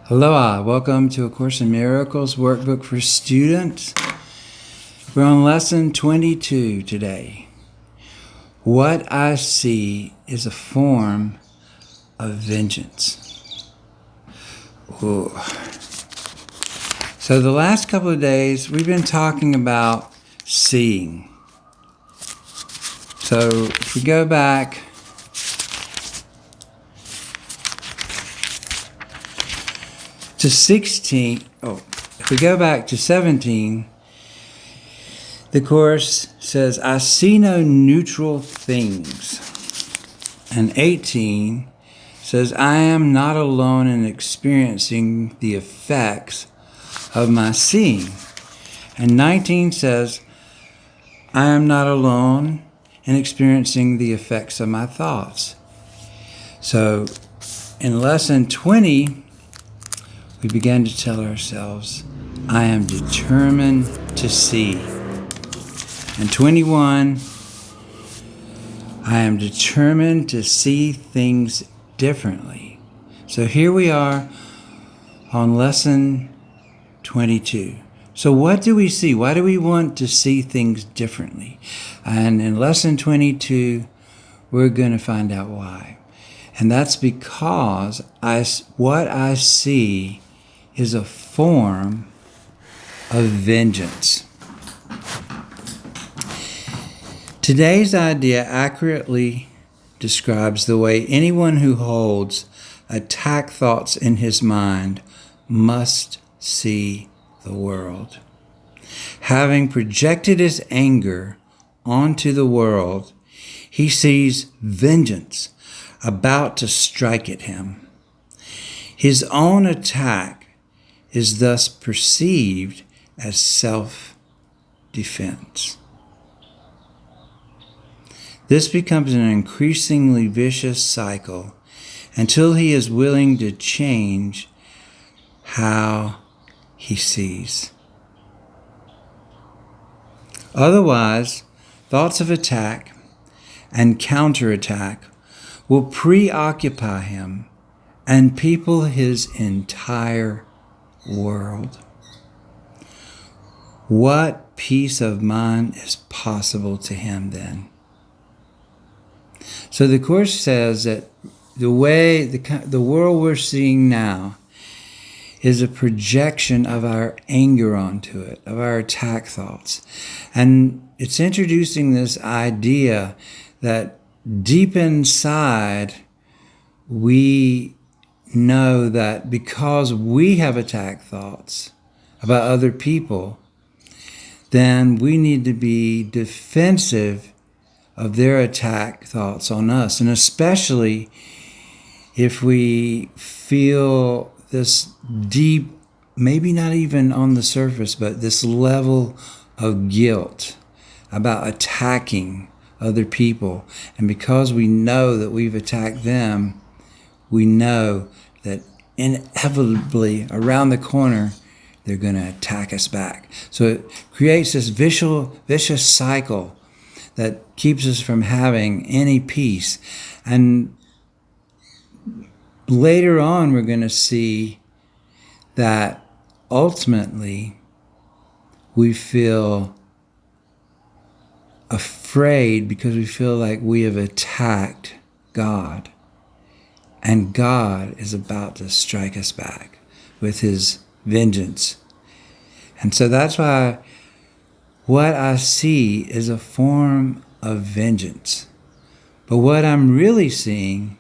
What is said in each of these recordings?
Aloha, welcome to A Course in Miracles Workbook for Students. We're on lesson 22 today. What I see is a form of vengeance. Ooh. So the last couple of days we've been talking about seeing. So if we go back to 16, if we go back to 17, the Course says, I see no neutral things. And 18 says, I am not alone in experiencing the effects of my seeing. And 19 says, I am not alone in experiencing the effects of my thoughts. So in lesson 20, we began to tell ourselves, I am determined to see. And 21, I am determined to see things differently. So here we are on lesson 22. So what do we see? Why do we want to see things differently? And in lesson 22, we're going to find out why. And that's because what I see is a form of vengeance. Today's idea accurately describes the way anyone who holds attack thoughts in his mind must see the world. Having projected his anger onto the world, he sees vengeance about to strike at him. His own attack is thus perceived as self-defense. This becomes an increasingly vicious cycle until he is willing to change how he sees. Otherwise, thoughts of attack and counterattack will preoccupy him and people his entire world. What peace of mind is possible to him then? So the Course says that the way the world we're seeing now is a projection of our anger onto it, of our attack thoughts. And it's introducing this idea that deep inside we know that because we have attack thoughts about other people, then we need to be defensive of their attack thoughts on us. And especially if we feel this deep, maybe not even on the surface, but this level of guilt about attacking other people. And because we know that we've attacked them, we know that inevitably around the corner, they're going to attack us back. So it creates this vicious cycle that keeps us from having any peace. And later on, we're going to see that ultimately we feel afraid because we feel like we have attacked God. And God is about to strike us back with his vengeance. And so that's why what I see is a form of vengeance. But what I'm really seeing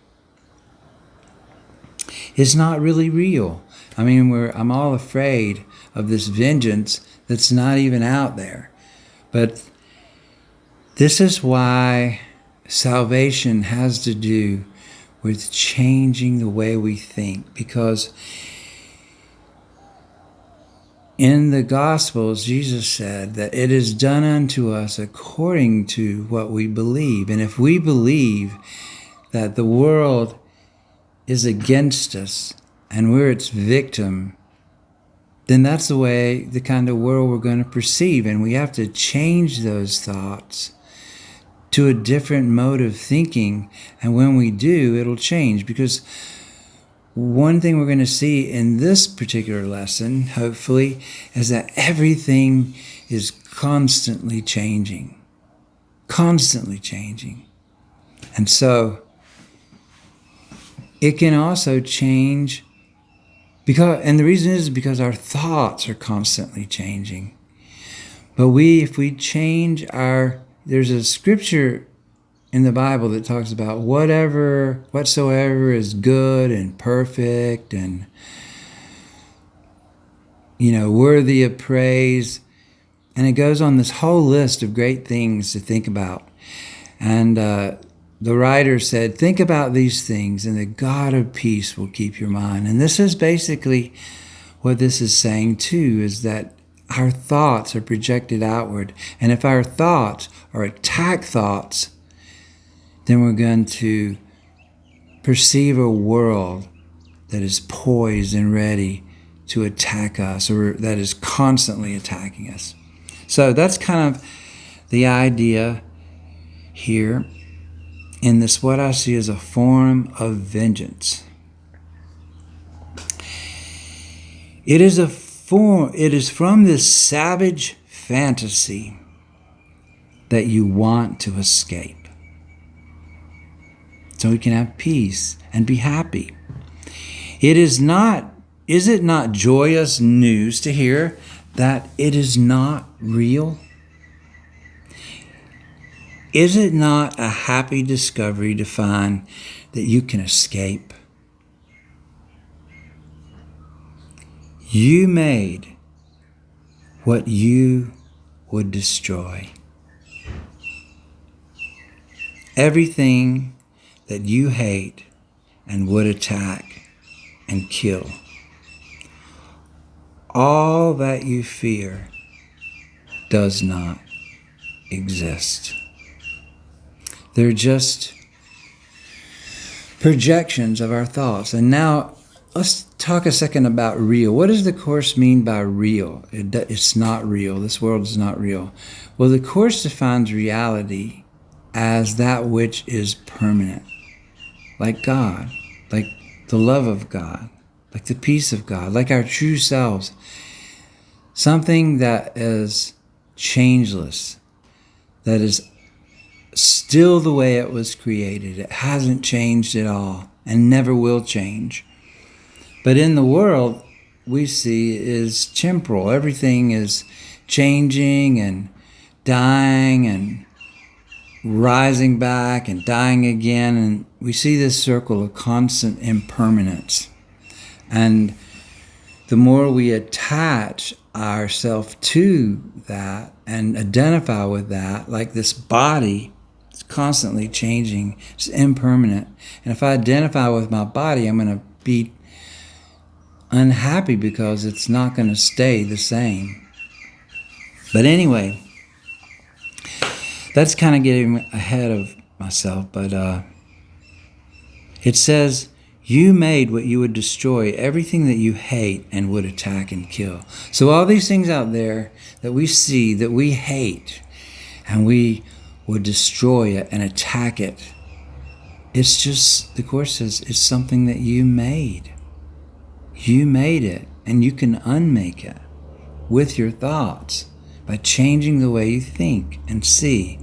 is not really real. I mean, I'm all afraid of this vengeance that's not even out there. But this is why salvation has to do with changing the way we think, because in the Gospels, Jesus said that it is done unto us according to what we believe. And if we believe that the world is against us and we're its victim, then that's the kind of world we're going to perceive. And we have to change those thoughts to a different mode of thinking. And when we do, it'll change, because one thing we're going to see in this particular lesson, hopefully, is that everything is constantly changing. Constantly changing. And so, it can also change and the reason is because our thoughts are constantly changing. But if we change there's a scripture in the Bible that talks about whatsoever is good and perfect and, worthy of praise. And it goes on this whole list of great things to think about. And the writer said, think about these things and the God of peace will keep your mind. And this is basically what this is saying too, is that our thoughts are projected outward. And if our thoughts are attack thoughts, then we're going to perceive a world that is poised and ready to attack us, or that is constantly attacking us. So that's kind of the idea here in this, what I see as a form of vengeance. It is from this savage fantasy that you want to escape, so we can have peace and be happy. Is it not joyous news to hear that it is not real? Is it not a happy discovery to find that you can escape? You made what you would destroy. Everything that you hate and would attack and kill. All that you fear does not exist. They're just projections of our thoughts. And now let's talk a second about real. What does the Course mean by real? It's not real. This world is not real. Well, the Course defines reality as that which is permanent, like God, like the love of God, like the peace of God, like our true selves. Something that is changeless, that is still the way it was created. It hasn't changed at all and never will change. But in the world, we see is temporal. Everything is changing and dying and rising back and dying again. And we see this circle of constant impermanence. And the more we attach ourselves to that and identify with that, like this body, it's constantly changing, it's impermanent. And if I identify with my body, I'm going to be unhappy because it's not going to stay the same. But anyway, that's kind of getting ahead of myself, but it says, you made what you would destroy, everything that you hate and would attack and kill. So all these things out there that we see, that we hate, and we would destroy it and attack it, it's just, the Course says, it's something that you made. You made it, and you can unmake it with your thoughts by changing the way you think and see.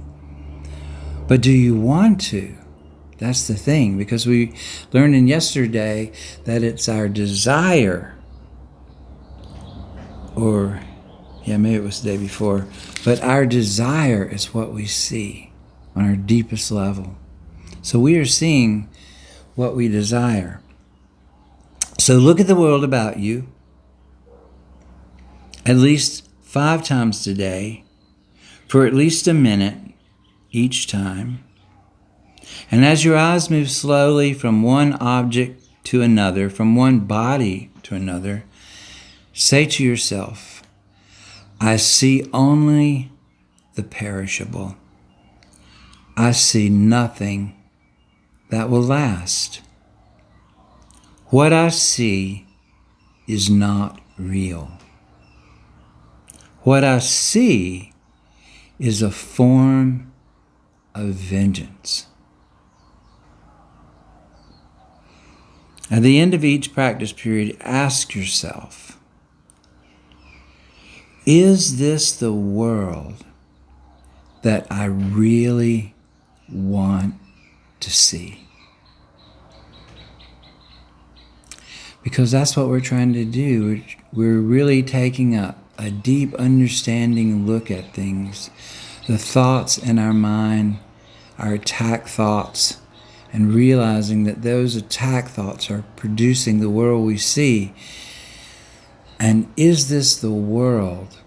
But do you want to? That's the thing, because we learned in yesterday that it's our desire, or maybe it was the day before, but our desire is what we see on our deepest level. So we are seeing what we desire. So look at the world about you at least 5 times today for at least a minute each time. And as your eyes move slowly from one object to another, from one body to another, say to yourself, I see only the perishable. I see nothing that will last. What I see is not real. What I see is a form of vengeance. At the end of each practice period, ask yourself, is this the world that I really want to see? Because that's what we're trying to do. We're really taking a deep understanding look at things, the thoughts in our mind, our attack thoughts, and realizing that those attack thoughts are producing the world we see. And is this the world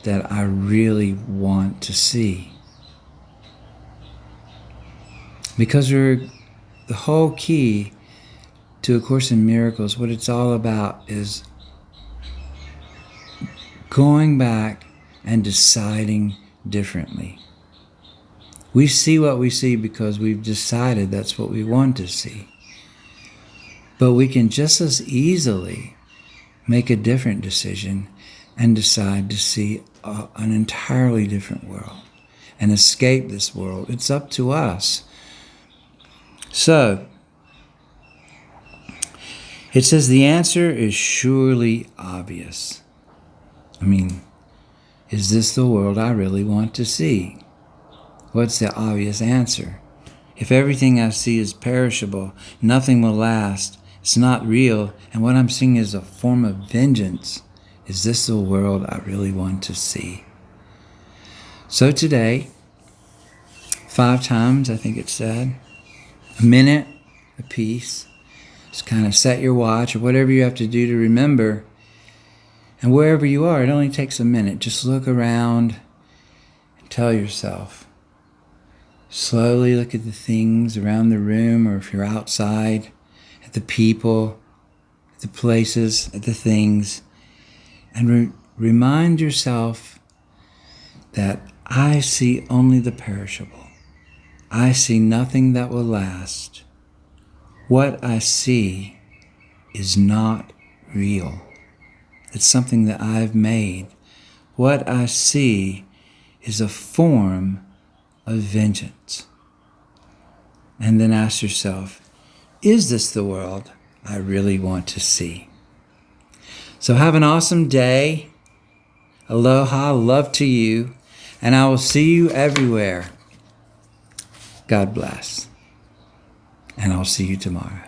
that I really want to see? Because the whole key to A Course in Miracles, what it's all about is going back and deciding differently. We see what we see because we've decided that's what we want to see. But we can just as easily make a different decision and decide to see an entirely different world and escape this world. It's up to us. So, it says the answer is surely obvious. I mean, is this the world I really want to see? What's the obvious answer? If everything I see is perishable, nothing will last, it's not real, and what I'm seeing is a form of vengeance, is this the world I really want to see? So today, 5 times, I think it said, a minute a piece, just kind of set your watch or whatever you have to do to remember. And wherever you are, it only takes a minute. Just look around and tell yourself. Slowly look at the things around the room, or if you're outside, at the people, at the places, at the things. And remind yourself that I see only the perishable. I see nothing that will last. What I see is not real. It's something that I've made. What I see is a form of vengeance. And then ask yourself, is this the world I really want to see? So have an awesome day. Aloha, love to you, and I will see you everywhere. God bless. And I'll see you tomorrow.